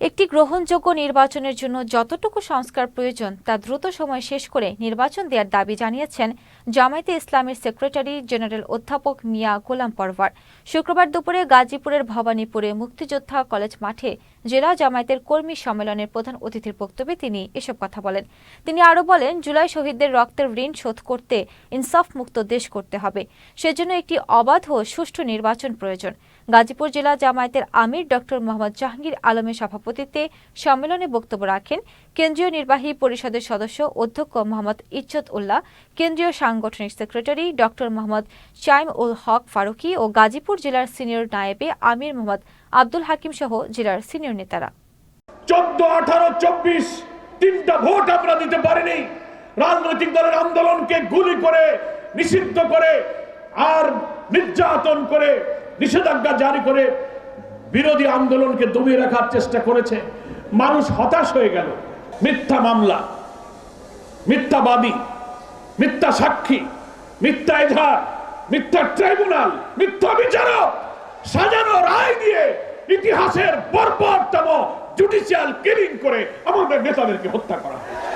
একটি গ্রহণযোগ্য নির্বাচনের জন্য যতটুকু সংস্কার প্রয়োজন তা দ্রুত সময় শেষ করে নির্বাচন দেওয়ার দাবি জানিয়েছেন জামায়াতে ইসলামের সেক্রেটারি জেনারেল অধ্যাপক মিয়া গোলাম পরওয়ার। শুক্রবার দুপুরে গাজীপুরের ভবানীপুরে মুক্তিযোদ্ধা কলেজ মাঠে জেলা জামায়াতের কর্মী সম্মেলনের প্রধান অতিথির বক্তব্যে তিনি এসব কথা বলেন। তিনি আরও বলেন, জুলাই শহীদদের রক্তের ঋণ শোধ করতে ইনসাফ মুক্ত দেশ করতে হবে। সেজন্য একটি অবাধ ও সুষ্ঠু নির্বাচন প্রয়োজন। গাজীপুর জেলা জামায়াতের আমির ডক্টর মোহাম্মদ জাহাঙ্গীর আলমের সভাপতিত্বে সম্মেলনে বক্তব্য রাখেন কেন্দ্রীয় নির্বাহী পরিষদের সদস্য অধ্যক্ষ মোহাম্মদ ইজ্জত উল্লাহ, কেন্দ্রীয় সাংগঠনিক secretary doctor Mohammad chime ul Haq Faruqui ও গাজীপুর জেলার সিনিয়র নায়েবে আমির মোহাম্মদ আব্দুল হাকিম সহ জেলার সিনিয়র নেতারা। 14, 18, 24 তিনটা ভোট আমরা দিতে পারিনি। রাজনৈতিক দলের আন্দোলনকে গুলি করে, নিষিদ্ধ করে আর নির্যাতন করে, নিষেধাজ্ঞা জারি করে বিরোধী আন্দোলনকে দমিয়ে রাখার চেষ্টা করেছে। মানুষ হতাশ হয়ে গেল। মিথ্যা মামলা, মিথ্যাবাদী, মিথ্যা সাক্ষী, মিথ্যা এজাহার, মিথ্যা ট্রাইব্যুনাল, মিথ্যা বিচারক, সাজানো রায় দিয়ে ইতিহাসের বর্বরতম জুডিশিয়াল কিলিং করে আমাদের নেতাদেরকে হত্যা করা হয়েছে।